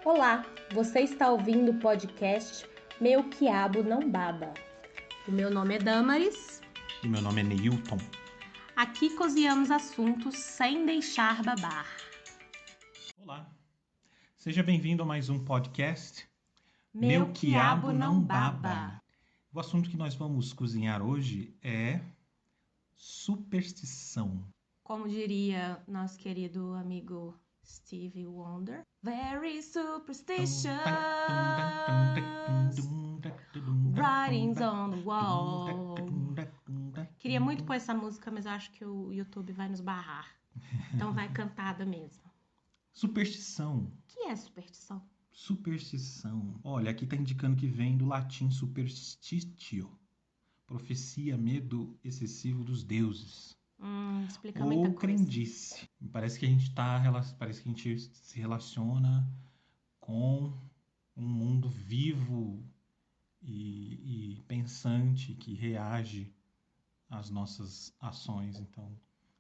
Olá, você está ouvindo o podcast Meu Quiabo Não Baba. O meu nome é Damaris. E meu nome é Neilton. Aqui cozinhamos assuntos sem deixar babar. Olá, seja bem-vindo a mais um podcast Meu Quiabo Não Baba. O assunto que nós vamos cozinhar hoje é superstição. Como diria nosso querido amigo Stevie Wonder, very superstitious, writings on the wall. Queria muito pôr essa música, mas eu acho que o YouTube vai nos barrar. Então vai cantada mesmo. Superstição. O que é superstição? Superstição. Olha, aqui está indicando que vem do latim superstitio. Profecia, medo excessivo dos deuses. Explica muita Ou coisa. crendice. Parece que a gente se relaciona com um mundo vivo e pensante que reage às nossas ações. Então,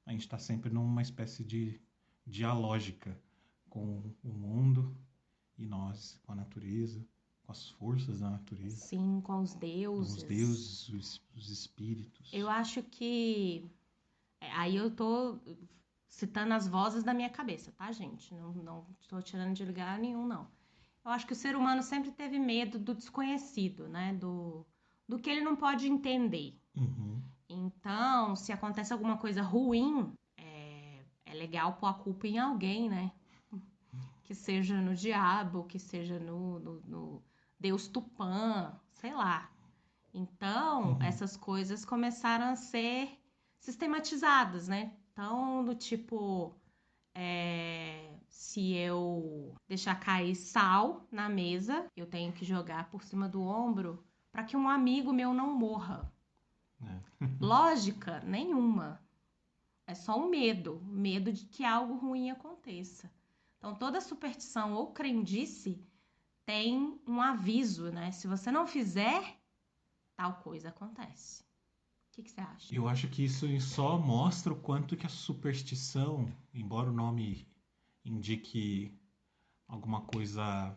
a gente está sempre numa espécie de dialógica com o mundo e nós, com a natureza, com as forças da natureza. Sim, com os deuses. Os deuses, os espíritos. Eu acho que... Aí eu tô citando as vozes da minha cabeça, tá, gente? Não tô tirando de lugar nenhum, não. Eu acho que o ser humano sempre teve medo do desconhecido, né? Do que ele não pode entender. Uhum. Então, se acontece alguma coisa ruim, é legal pôr a culpa em alguém, né? Que seja no diabo, que seja no Deus Tupã, sei lá. Então, essas coisas começaram a ser sistematizadas, né? Então, do tipo, se eu deixar cair sal na mesa, eu tenho que jogar por cima do ombro para que um amigo meu não morra. Lógica nenhuma. É só um medo de que algo ruim aconteça. Então, toda superstição ou crendice tem um aviso, né? Se você não fizer, tal coisa acontece. O que você acha? Eu acho que isso só mostra o quanto que a superstição, embora o nome indique alguma coisa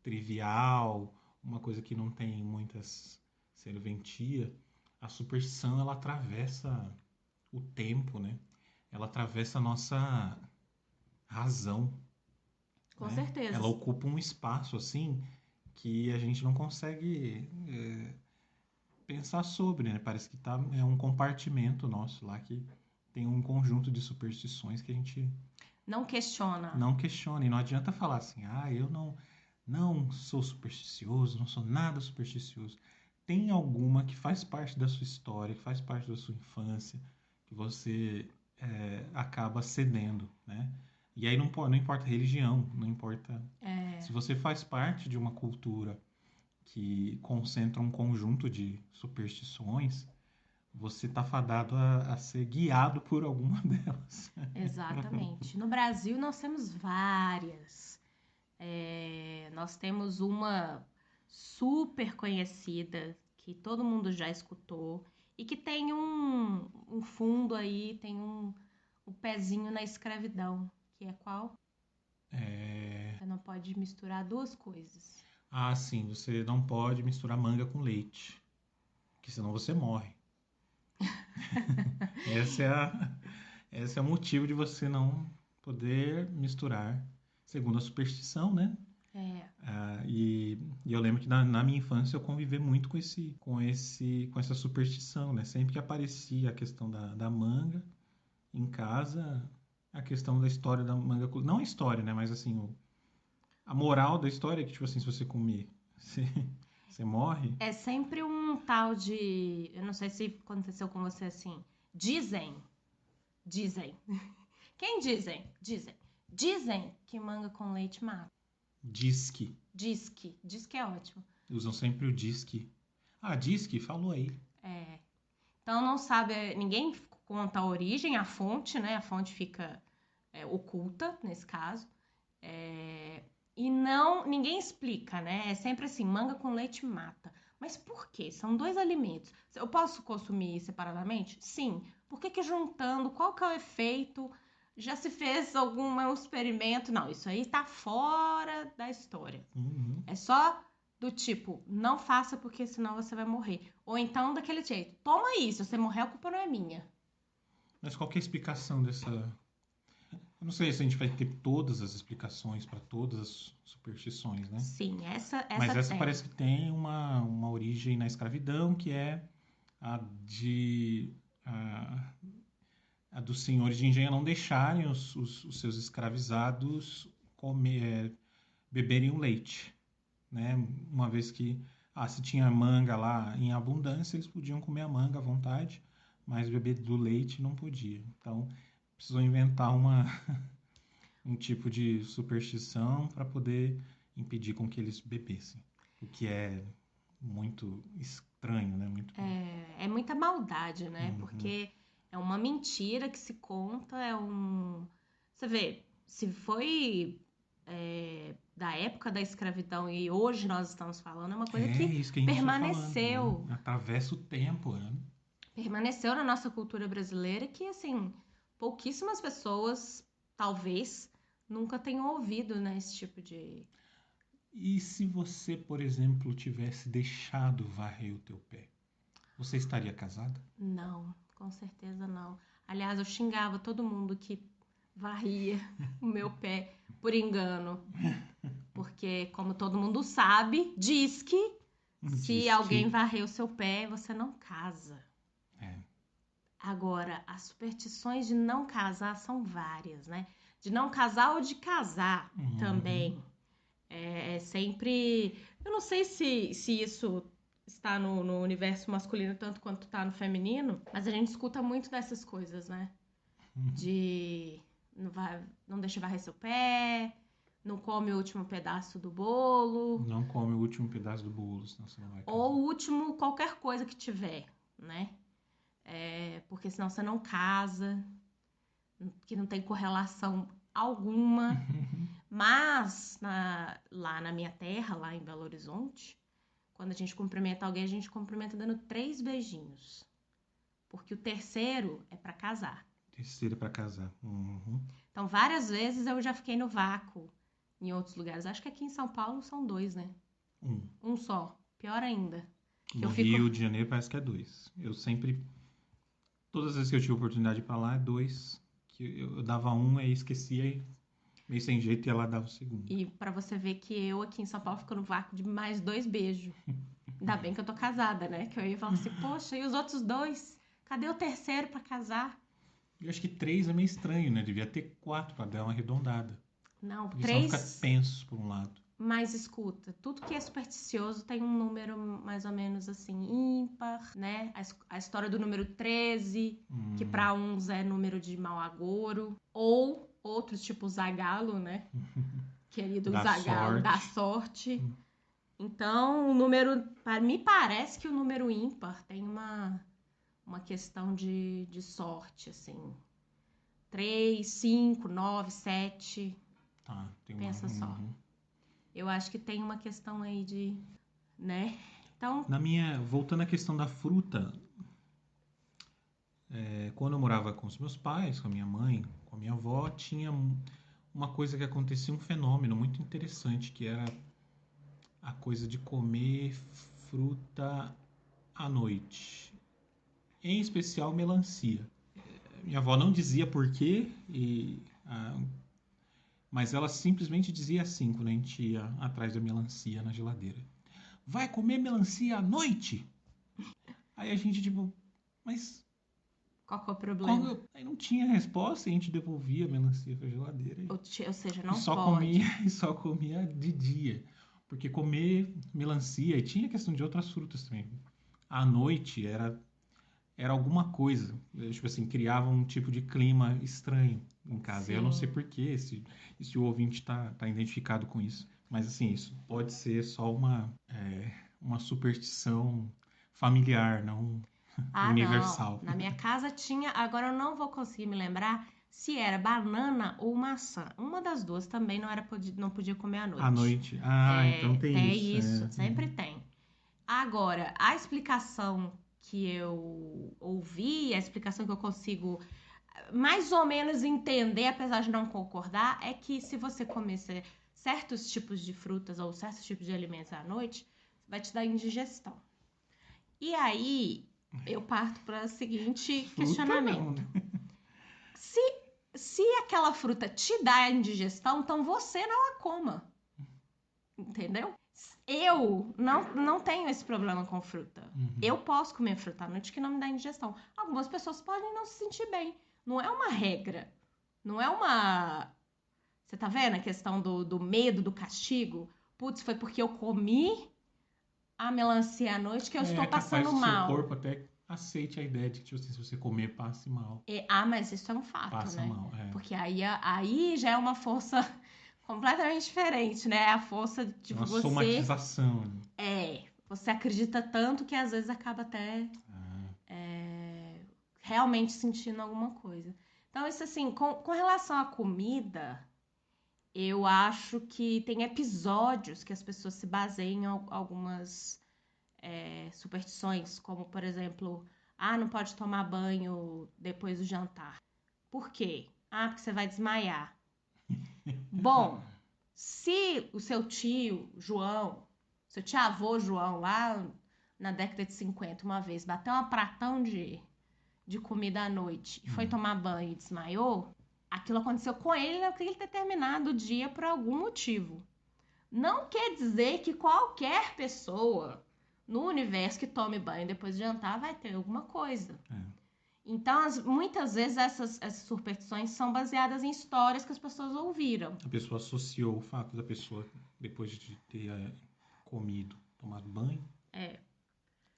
trivial, uma coisa que não tem muitas serventia, a superstição ela atravessa o tempo, né? Ela atravessa a nossa razão. Com né? certeza. Ela ocupa um espaço assim que a gente não consegue pensar sobre, né? Parece que é um compartimento nosso lá que tem um conjunto de superstições que a gente não questiona. Não questiona. E não adianta falar assim, eu não sou supersticioso, não sou nada supersticioso. Tem alguma que faz parte da sua história, que faz parte da sua infância, que você acaba cedendo, né? E aí não importa a religião, não importa... Se você faz parte de uma cultura que concentra um conjunto de superstições, você está fadado a ser guiado por alguma delas. Exatamente. No Brasil nós temos várias. Nós temos uma super conhecida que todo mundo já escutou e que tem um fundo aí, tem um pezinho na escravidão, que é qual? Você não pode misturar duas coisas. Sim, você não pode misturar manga com leite, porque senão você morre. Esse é o motivo de você não poder misturar, segundo a superstição, né? E eu lembro que na minha infância eu convivi muito com essa superstição, né? Sempre que aparecia a questão da manga em casa, a questão da história da manga, não a história, né? Mas assim, a moral da história é que, tipo assim, se você comer, você morre. É sempre um tal de... Eu não sei se aconteceu com você assim. Dizem. Quem dizem? Dizem que manga com leite mata. Disque. Disque é ótimo. Usam sempre o disque. Disque, falou aí. Então não sabe, ninguém conta a origem, a fonte, né? A fonte fica oculta nesse caso. E ninguém explica, né? É sempre assim, manga com leite mata. Mas por quê? São dois alimentos. Eu posso consumir separadamente? Sim. Por que juntando? Qual que é o efeito já se fez algum experimento. Não, isso aí tá fora da história. Uhum. É só do tipo, não faça porque senão você vai morrer. Ou então daquele jeito, toma isso, se você morrer a culpa não é minha. Mas qual que é a explicação dessa... Eu não sei se a gente vai ter todas as explicações para todas as superstições, né? Sim, essa Mas essa tem. parece que tem uma origem na escravidão, que é a de... A, a dos senhores de engenho não deixarem os seus escravizados beberem o leite, né? Uma vez que se tinha manga lá em abundância, eles podiam comer a manga à vontade, mas beber do leite não podia. Então, precisou inventar um tipo de superstição para poder impedir com que eles bebessem, o que é muito estranho, né? Muito... É muita maldade, né? Uhum. Porque é uma mentira que se conta, Você vê, se foi da época da escravidão e hoje nós estamos falando, é uma coisa que isso que a gente está permaneceu. falando, né? Atravessa o tempo, né? Permaneceu na nossa cultura brasileira que, assim, pouquíssimas pessoas, talvez, nunca tenham ouvido, né, esse tipo de... E se você, por exemplo, tivesse deixado varrer o teu pé, você estaria casada? Não, com certeza não. Aliás, eu xingava todo mundo que varria o meu pé por engano. Porque, como todo mundo sabe, diz que se alguém varrer o seu pé, você não casa. É. Agora, as superstições de não casar são várias, né? De não casar ou de casar também. É sempre... Eu não sei se isso está no universo masculino tanto quanto está no feminino, mas a gente escuta muito dessas coisas, né? De não deixa varrer seu pé, não come o último pedaço do bolo. Não come o último pedaço do bolo, senão você não vai casar. Ou o último qualquer coisa que tiver, né? Porque senão você não casa, que não tem correlação alguma. Mas lá na minha terra, lá em Belo Horizonte, quando a gente cumprimenta alguém, a gente cumprimenta dando 3 beijinhos. Porque o terceiro é para casar. Terceiro para casar. Uhum. Então, várias vezes eu já fiquei no vácuo em outros lugares. Acho que aqui em São Paulo são 2, né? Um só. Pior ainda. No Rio de Janeiro parece que é 2. Eu sempre... Todas as vezes que eu tive a oportunidade de ir pra lá, é 2. Que eu dava um e esquecia e meio sem jeito ia lá dar o segundo. E pra você ver que eu aqui em São Paulo fico no vácuo de mais 2 beijos. Ainda bem que eu tô casada, né? Que eu ia falar assim, poxa, e os outros 2? Cadê o terceiro pra casar? Eu acho que 3 é meio estranho, né? Devia ter 4 pra dar uma arredondada. Não, Porque 3... senão fica tenso por um lado. Mas escuta, tudo que é supersticioso tem um número mais ou menos assim, ímpar, né? A história do número 13, que para uns é número de mau agouro. Ou outros, tipo Zagalo, né? Querido Zagalo, da sorte. Então, o número... Me parece que o número ímpar tem uma questão de sorte, assim. 3, 5, 9, 7. Tá, tem Pensa só. Eu acho que tem uma questão aí de, né? Então... Voltando à questão da fruta, quando eu morava com os meus pais, com a minha mãe, com a minha avó, tinha uma coisa que acontecia, um fenômeno muito interessante, que era a coisa de comer fruta à noite. Em especial melancia. Minha avó não dizia por quê, mas ela simplesmente dizia assim, quando a gente ia atrás da melancia na geladeira. Vai comer melancia à noite? Aí a gente, tipo, mas... Qual que é o problema? Aí não tinha resposta e a gente devolvia a melancia pra geladeira. Ou seja, não pode. E só comia de dia. Porque comer melancia, e tinha questão de outras frutas também. À noite era alguma coisa. Tipo assim, criava um tipo de clima estranho em casa. Eu não sei porquê, se o ouvinte tá identificado com isso. Mas assim, isso pode ser só uma superstição familiar, não universal. Não. Na minha casa tinha, agora eu não vou conseguir me lembrar se era banana ou maçã. Uma das duas também não podia comer à noite. À noite. Então tem isso. Sempre tem. Agora, a explicação que eu ouvi, a explicação que eu consigo mais ou menos entender, apesar de não concordar, é que se você comer certos tipos de frutas ou certos tipos de alimentos à noite, vai te dar indigestão. E aí, eu parto para o seguinte questionamento. Não, né? Se aquela fruta te dá indigestão, então você não a coma. Entendeu? Eu não tenho esse problema com fruta. Eu posso comer fruta à noite que não me dá indigestão. Algumas pessoas podem não se sentir bem. Não é uma regra. Não é uma... Você tá vendo a questão do medo, do castigo? Putz, foi porque eu comi a melancia à noite que eu estou passando mal. O seu corpo até aceite a ideia de que, tipo assim, se você comer, passe mal. Mas isso é um fato, Passa né? mal, é. Porque aí já é uma força completamente diferente, né? A força de Uma você... somatização. Você acredita tanto que às vezes acaba até realmente sentindo alguma coisa. Então, isso assim, com relação à comida, eu acho que tem episódios que as pessoas se baseiam em algumas superstições, como, por exemplo, não pode tomar banho depois do jantar. Por quê? Porque você vai desmaiar. Bom, se o seu tio, João, seu tio-avô, João, lá na década de 50, uma vez, bateu um pratão de comida à noite e foi tomar banho e desmaiou, aquilo aconteceu com ele naquele determinado dia por algum motivo. Não quer dizer que qualquer pessoa no universo que tome banho depois de jantar vai ter alguma coisa. Então, muitas vezes essas superstições são baseadas em histórias que as pessoas ouviram. A pessoa associou o fato da pessoa, depois de ter comido, tomado banho,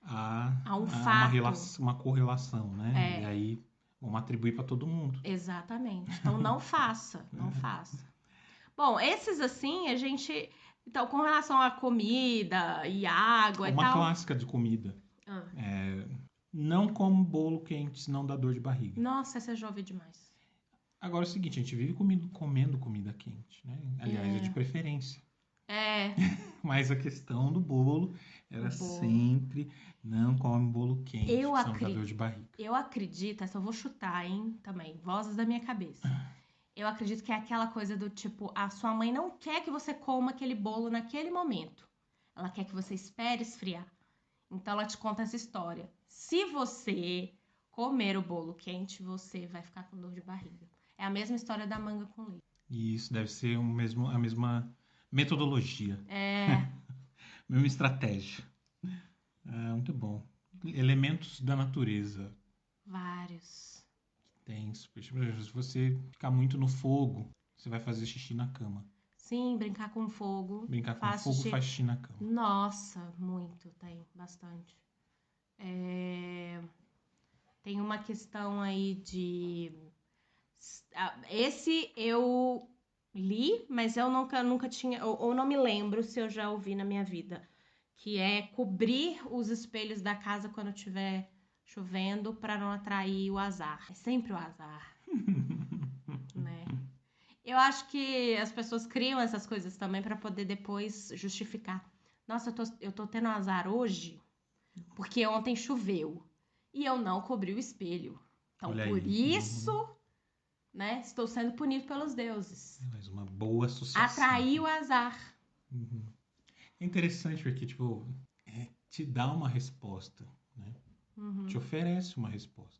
a um fato. Uma correlação, né? E aí, vamos atribuir para todo mundo. Exatamente. Então, não faça, não faça. Bom, esses assim, a gente... Então, com relação à comida e água e tal... Uma clássica de comida. Não come bolo quente, senão dá dor de barriga. Nossa, essa eu já ouvi demais. Agora é o seguinte, a gente vive comendo comida quente, né? Aliás, é de preferência. Mas a questão do bolo era sempre não come bolo quente, senão dá dor de barriga. Eu acredito, essa eu vou chutar, hein, também, vozes da minha cabeça. Eu acredito que é aquela coisa do tipo, a sua mãe não quer que você coma aquele bolo naquele momento. Ela quer que você espere esfriar. Então, ela te conta essa história. Se você comer o bolo quente, você vai ficar com dor de barriga. É a mesma história da manga com leite. E isso deve ser a mesma metodologia. Mesma estratégia. Muito bom. Elementos da natureza. Vários. Tem. Se você ficar muito no fogo, você vai fazer xixi na cama. Sim, brincar com fogo. Brincar com fogo faz xixi na cama. Nossa, muito, tem bastante. Tem uma questão aí de... Esse eu li, mas eu nunca tinha... Ou não me lembro se eu já ouvi na minha vida. Que é cobrir os espelhos da casa quando estiver chovendo para não atrair o azar. É sempre o azar. Né? Eu acho que as pessoas criam essas coisas também para poder depois justificar. Nossa, eu tô tendo azar hoje porque ontem choveu e eu não cobri o espelho. Então, por isso, né, estou sendo punido pelos deuses. Mas uma boa associação. Atrair o azar. É interessante porque, tipo, te dá uma resposta, né? Te oferece uma resposta.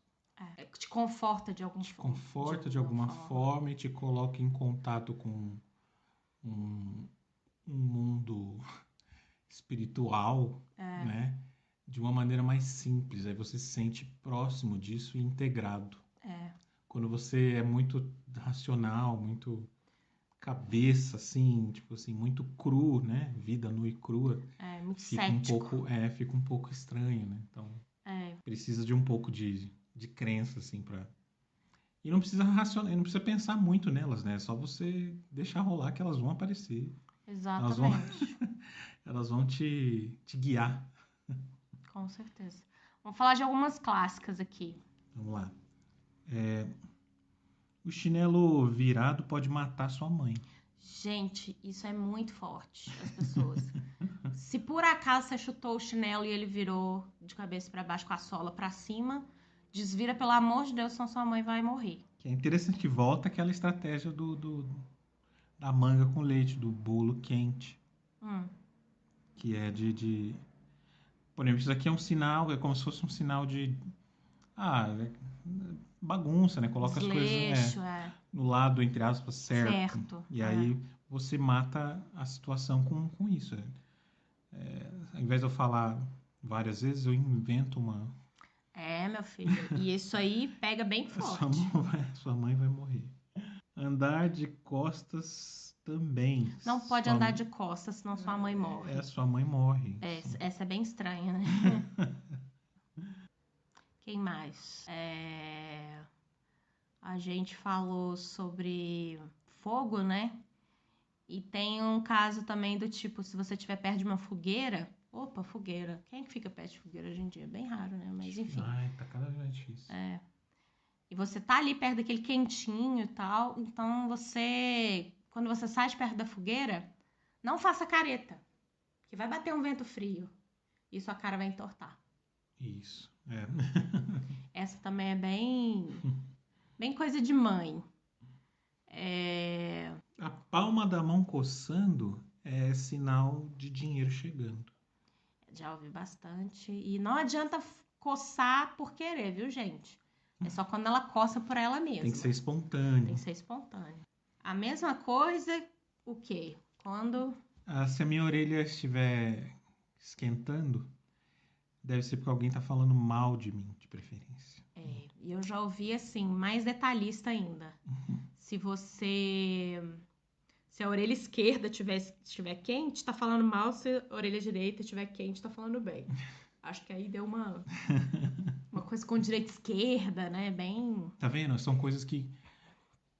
Te conforta de alguma forma. Te conforta de alguma forma e te coloca em contato com um mundo espiritual, né? De uma maneira mais simples. Aí você se sente próximo disso e integrado. Quando você é muito racional, muito cabeça, assim, tipo assim, muito cru, né? Vida nua e crua. Muito fica cético. Fica um pouco estranho, né? Então, precisa de um pouco de crença, assim, pra... E não precisa não precisa pensar muito nelas, né? É só você deixar rolar que elas vão aparecer. Exatamente. Elas vão te guiar. Com certeza. Vamos falar de algumas clássicas aqui. Vamos lá. O chinelo virado pode matar sua mãe. Gente, isso é muito forte, as pessoas. Se por acaso você chutou o chinelo e ele virou de cabeça para baixo com a sola para cima, desvira, pelo amor de Deus, senão sua mãe vai morrer. Que é interessante que volta aquela estratégia da manga com leite, do bolo quente, Hum, que é por exemplo, isso aqui é um sinal, é como se fosse um sinal é bagunça, né? Coloca as coisas desleixo, no lado, entre aspas, certo. certo. E aí você mata a situação com isso. Ao invés de eu falar várias vezes, eu invento uma. Meu filho. E isso aí pega bem forte. Sua mãe vai morrer. Andar de costas também. Não pode andar de costas, senão sua mãe morre. Sua mãe morre. Essa é bem estranha, né? Quem mais? A gente falou sobre fogo, né? E tem um caso também do tipo, se você estiver perto de uma fogueira... Opa, fogueira. Quem é que fica perto de fogueira hoje em dia? É bem raro, né? Mas enfim. Ai, tá cada vez mais difícil. E você tá ali perto daquele quentinho e tal. Então quando você sai de perto da fogueira, não faça careta. Que vai bater um vento frio. E sua cara vai entortar. Isso. Essa também é bem coisa de mãe. A palma da mão coçando é sinal de dinheiro chegando. Já ouvi bastante. E não adianta coçar por querer, viu, gente? É só quando ela coça por ela mesma. Tem que ser espontâneo. Tem que ser espontâneo. A mesma coisa, o quê? Quando... Se a minha orelha estiver esquentando, deve ser porque alguém tá falando mal de mim, de preferência. E eu já ouvi assim, mais detalhista ainda. Se a orelha esquerda estiver quente, tá falando mal. Se a orelha direita estiver quente, tá falando bem. Acho que aí deu uma coisa com direita e esquerda, né? Bem... Tá vendo? São coisas que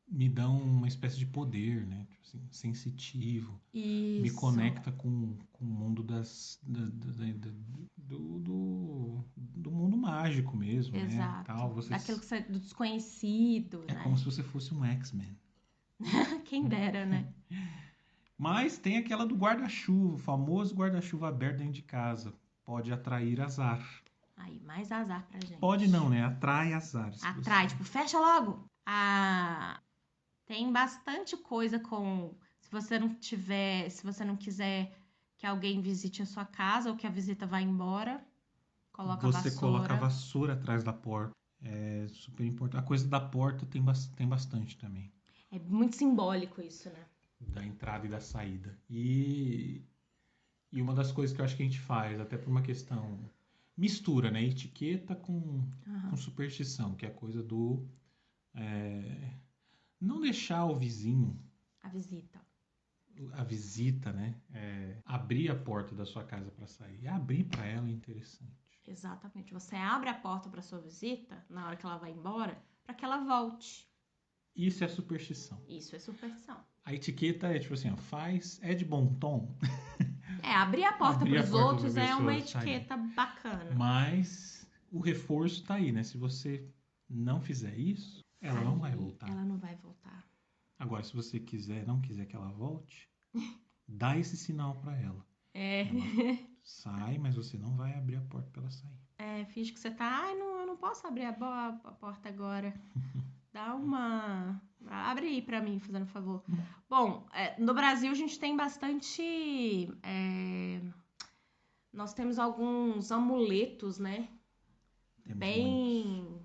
me dão uma espécie de poder, né? Tipo assim, sensitivo. Isso. Me conecta com o mundo do mundo mágico mesmo, Exato. né? Tal, Daquilo do desconhecido, né? Como se você fosse um X-Men. Quem dera, né? Mas tem aquela do guarda-chuva, o famoso guarda-chuva aberto dentro de casa. Pode atrair azar. Aí, mais azar pra gente. Pode não, né? Atrai azar. Atrai, tipo, fecha logo. Tem bastante coisa se você não quiser que alguém visite a sua casa ou que a visita vá embora, Você coloca a vassoura atrás da porta. É super importante. A coisa da porta tem bastante também. É muito simbólico isso, né? Da entrada e da saída. E uma das coisas que eu acho que a gente faz, até por uma questão... Mistura, né? Etiqueta com superstição, que é a coisa do... não deixar o vizinho... A visita, né? Abrir a porta da sua casa para sair. Abrir para ela é interessante. Exatamente. Você abre a porta para sua visita, na hora que ela vai embora, para que ela volte. Isso é superstição. Isso é superstição. A etiqueta é tipo assim, é de bom tom. Abrir a porta para os outros é uma etiqueta bacana. Mas o reforço tá aí, né? Se você não fizer isso, ela não vai voltar. Ela não vai voltar. Agora, se você não quiser que ela volte, dá esse sinal para ela. Ela sai, mas você não vai abrir a porta para ela sair. Finge que você tá... eu não posso abrir a porta agora. Abre aí pra mim, fazendo favor. Bom, no Brasil a gente tem bastante... Nós temos alguns amuletos, né? Muitos.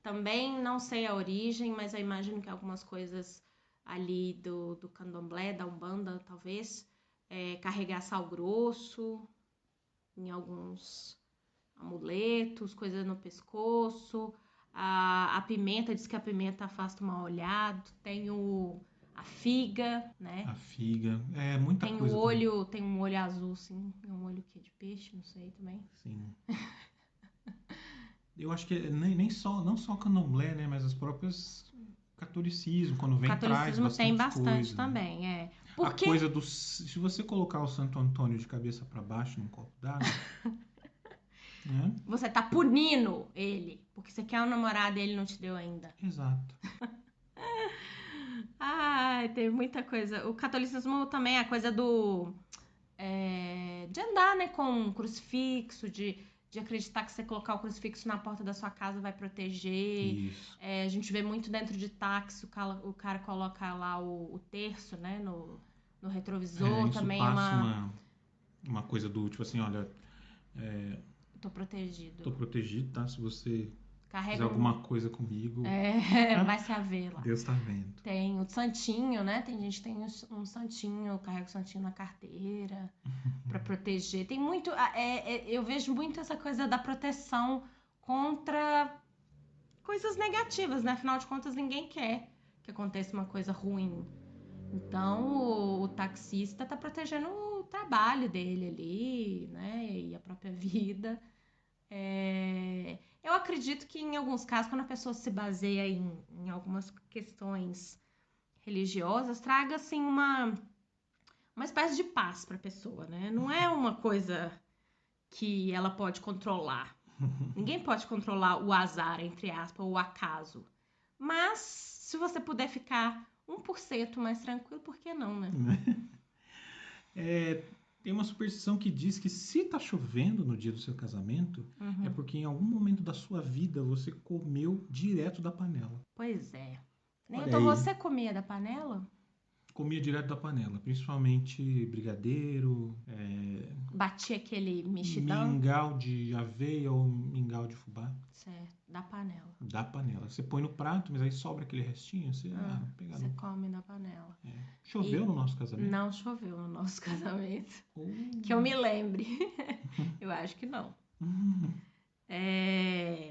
Também não sei a origem, mas eu imagino que algumas coisas ali do candomblé, da Umbanda, talvez. Carregar sal grosso em alguns amuletos, coisas no pescoço... A pimenta, diz que a pimenta afasta o mal olhado. Tem a figa, né? A figa, muita tem coisa. Tem um olho azul, sim. Um olho que de peixe, não sei também. Sim. Eu acho que não só candomblé, né? Mas as próprias catolicismo, quando vem traz bastante tem bastante coisa, também, né? Porque... A coisa se você colocar o Santo Antônio de cabeça para baixo num copo d'água... né? Você tá punindo ele, porque você quer um namorado e ele não te deu ainda. Exato. Tem muita coisa. O catolicismo também é a coisa de andar, né, com um crucifixo, de de acreditar que você colocar o crucifixo na porta da sua casa vai proteger. Isso. A gente vê muito dentro de táxi, o cara coloca lá o terço, né, no retrovisor. Isso Também passa uma coisa do tipo assim, olha, tô protegido. tô protegido, tá? Se você Carrega fizer alguma coisa comigo, vai se haver lá. Deus tá vendo. Tem o santinho, né? Tem gente que tem um santinho, carrega o santinho na carteira pra proteger. Tem muito... eu vejo muito essa coisa da proteção contra coisas negativas, né? Afinal de contas, ninguém quer que aconteça uma coisa ruim. Então, o taxista tá protegendo o trabalho dele ali, né? E a própria vida. Eu acredito que em alguns casos, quando a pessoa se baseia em algumas questões religiosas, traga assim uma espécie de paz para a pessoa, né? Não é uma coisa que ela pode controlar. Ninguém pode controlar o azar, entre aspas, ou o acaso. Mas se você puder ficar 1% mais tranquilo, por que não, né? Tem uma superstição que diz que se tá chovendo no dia do seu casamento, é porque em algum momento da sua vida você comeu direto da panela. Pois é. Olha Então, aí. você comia da panela? Comia direto da panela, principalmente brigadeiro, Batia aquele mexidão? mingau de aveia ou mingau de fubá. Certo, da panela. Da panela. Você põe no prato, mas aí sobra aquele restinho, você pega Você no... come da panela. Choveu no nosso casamento? Não choveu no nosso casamento. Oh. Que eu me lembre. Eu acho que não.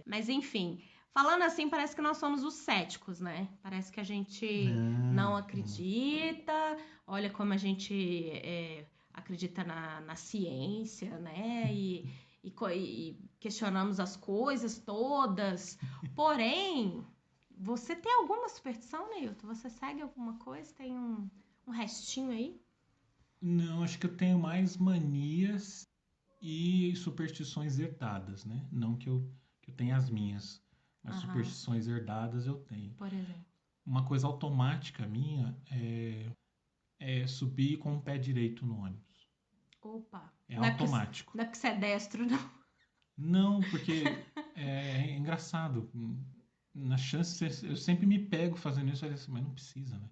Mas enfim, falando assim, parece que nós somos os céticos, né? Parece que a gente não acredita. Olha como a gente acredita na ciência, né? E questionamos as coisas todas. Porém, você tem alguma superstição, Neilton? Você segue alguma coisa? Tem um restinho aí? Não, acho que eu tenho mais manias e superstições herdadas, né? Não que eu tenha as minhas, mas superstições herdadas eu tenho. Por exemplo? Uma coisa automática minha é subir com o pé direito no ônibus. Opa! É automático. Não é porque você é destro, não. Não, porque é engraçado. Na chance, eu sempre me pego fazendo isso, mas não precisa, né?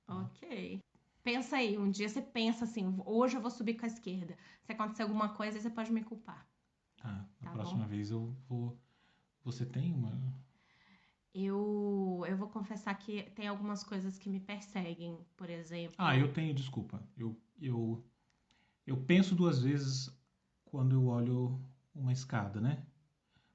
Ok. Pensa aí, um dia você pensa assim, hoje eu vou subir com a esquerda. Se acontecer alguma coisa, você pode me culpar. Na próxima vez eu vou... Você tem uma... Eu vou confessar que tem algumas coisas que me perseguem, por exemplo. Eu tenho, desculpa. Eu penso duas vezes quando eu olho uma escada, né?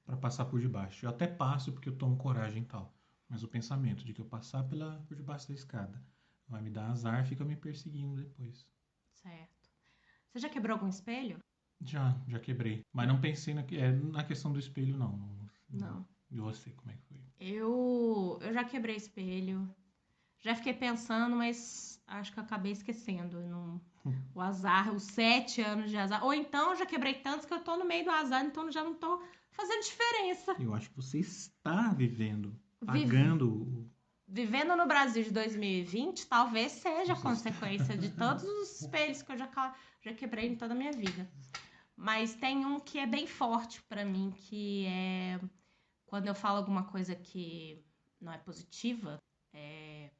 Para passar por debaixo. Eu até passo porque eu tomo coragem e tal. Mas o pensamento de que eu passar por debaixo da escada vai me dar azar, fica me perseguindo depois. Certo. Você já quebrou algum espelho? Já quebrei. Mas não pensei na questão do espelho, não. Não. E você, como é que foi? Eu já quebrei espelho. Já fiquei pensando, mas acho que eu acabei esquecendo. O azar, os 7 anos de azar. Ou então eu já quebrei tantos que eu tô no meio do azar, então já não tô fazendo diferença. Eu acho que você está vivendo, pagando... Vivendo no Brasil de 2020, talvez seja a consequência de todos os espelhos que eu já quebrei em toda a minha vida. Mas tem um que é bem forte pra mim, que é quando eu falo alguma coisa que não é positiva.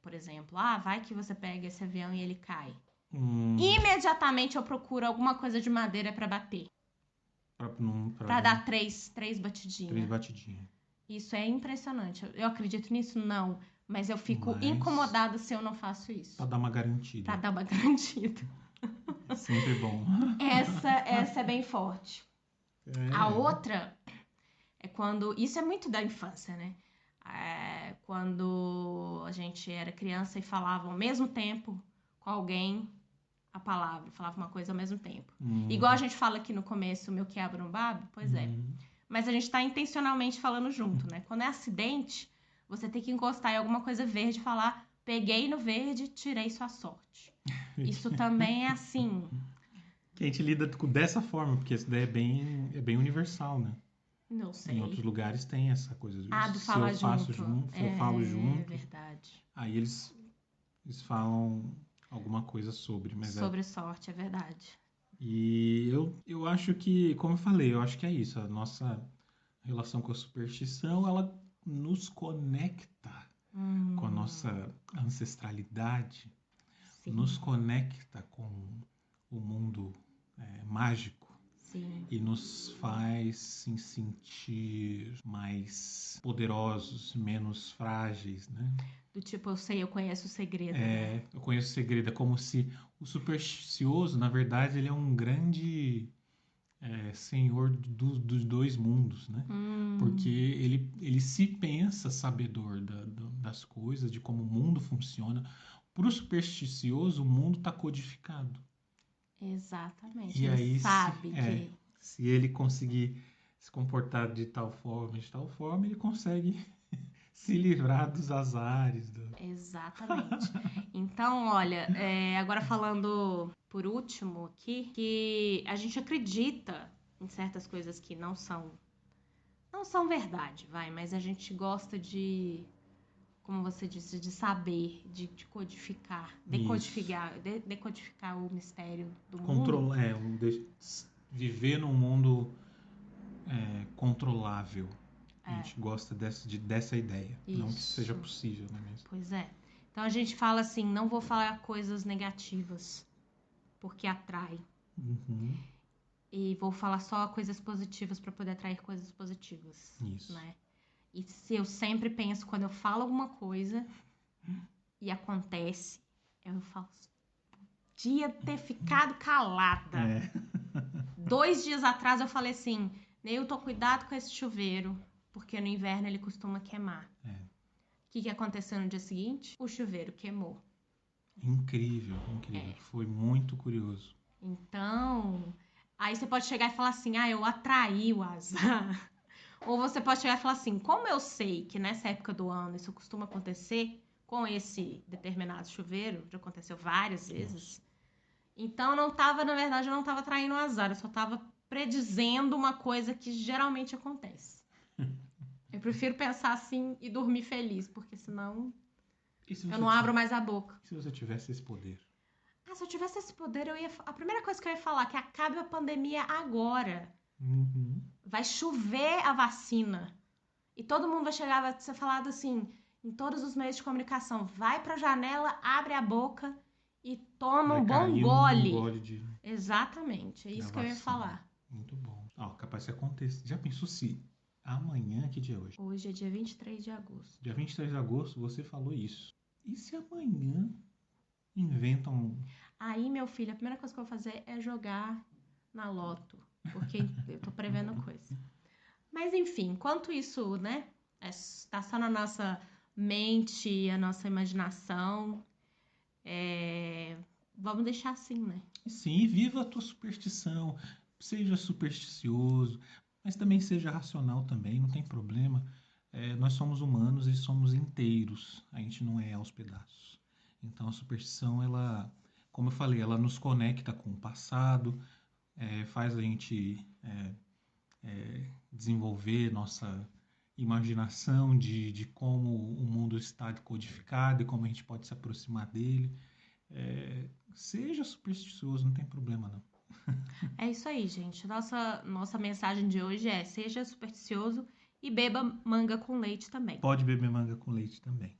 Por exemplo, vai que você pega esse avião e ele cai. Imediatamente eu procuro alguma coisa de madeira pra bater. Pra dar três batidinhas. 3 batidinhas. Isso é impressionante. Eu acredito nisso? Não. Mas eu fico incomodada se eu não faço isso. Pra dar uma garantida. É sempre bom. Essa é bem forte. A outra é quando... Isso é muito da infância, né? Quando a gente era criança e falava ao mesmo tempo com alguém a palavra. Falava uma coisa ao mesmo tempo. Igual a gente fala aqui no começo, meu quiabo não babe. Pois é. Mas a gente tá intencionalmente falando junto, né? Quando é acidente, você tem que encostar em alguma coisa verde e falar: peguei no verde, tirei sua sorte. Isso também é assim. Que a gente lida dessa forma, porque essa ideia é bem universal, né? Não sei. Em outros lugares tem essa coisa. Do falar junto. Se eu falo junto. É verdade. Aí eles falam alguma coisa sobre. Mas sobre sorte, é verdade. E eu acho que, como eu falei, eu acho que é isso. A nossa relação com a superstição, ela nos conecta com a nossa ancestralidade, nos Sim, conecta com o mundo mágico sim. e nos faz se sentir mais poderosos, menos frágeis, né? Do tipo, eu sei, eu conheço o segredo, né? Eu conheço o segredo, é como se o supersticioso, na verdade, ele é um grande senhor dos dois mundos, né? Porque Hum, ele se pensa sabedor das coisas, de como o mundo funciona. Para o supersticioso, o mundo está codificado. exatamente. E Ele aí, sabe que. se ele conseguir se comportar de tal forma, ele consegue se livrar dos azares. Exatamente. Então, olha, agora falando por último aqui, que a gente acredita em certas coisas que não são verdade, vai, mas a gente gosta de, como você disse, de saber, de codificar, Isso. decodificar o mistério do mundo. Controlar, viver num mundo controlável. A É, gente gosta dessa ideia. Não que isso seja isso. possível, não é mesmo? Pois é. Então a gente fala assim, não vou falar coisas negativas, porque atrai. Uhum. E vou falar só coisas positivas para poder atrair coisas positivas, Isso. né? E se eu sempre penso, quando eu falo alguma coisa e acontece, eu falo, podia ter ficado calada. É. 2 dias atrás eu falei assim, Neilton, cuidado com esse chuveiro, porque no inverno ele costuma queimar. É. O que aconteceu no dia seguinte? O chuveiro queimou. Incrível, incrível. É. Foi muito curioso. Então, aí você pode chegar e falar assim, eu atraí o azar. Ou você pode chegar e falar assim, como eu sei que nessa época do ano isso costuma acontecer com esse determinado chuveiro, já aconteceu várias vezes, Nossa. então não tava, na verdade, eu não tava traindo o azar, eu só tava predizendo uma coisa que geralmente acontece. Eu prefiro pensar assim e dormir feliz, porque senão E se eu você, não abro mais a boca. se você tivesse esse poder? Se eu tivesse esse poder, a primeira coisa que eu ia falar é que acabe a pandemia agora. Uhum. Vai chover a vacina. E todo mundo vai chegar, vai ser falado assim, em todos os meios de comunicação. Vai pra janela, abre a boca e toma Vai um bom cair um gole. gole de Exatamente, é da isso que eu ia vacina. falar. Muito bom. Ó, capaz que aconteça. Já pensou se amanhã, que dia é hoje? Hoje é dia 23 de agosto. Dia 23 de agosto, você falou isso. E se amanhã inventam. Aí, meu filho, a primeira coisa que eu vou fazer é jogar na loto. Porque eu tô prevendo coisa. Mas enfim, enquanto isso, né, tá só na nossa mente, a nossa imaginação, vamos deixar assim, né? Sim, viva a tua superstição. Seja supersticioso, mas também seja racional também, não tem problema. Nós somos humanos e somos inteiros. A gente não é aos pedaços. Então a superstição, ela, como eu falei, ela nos conecta com o passado, faz a gente desenvolver nossa imaginação de como o mundo está codificado e como a gente pode se aproximar dele. Seja supersticioso, não tem problema não. É isso aí, gente. Nossa mensagem de hoje é: seja supersticioso e beba manga com leite também. Pode beber manga com leite também.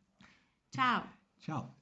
Tchau! Tchau.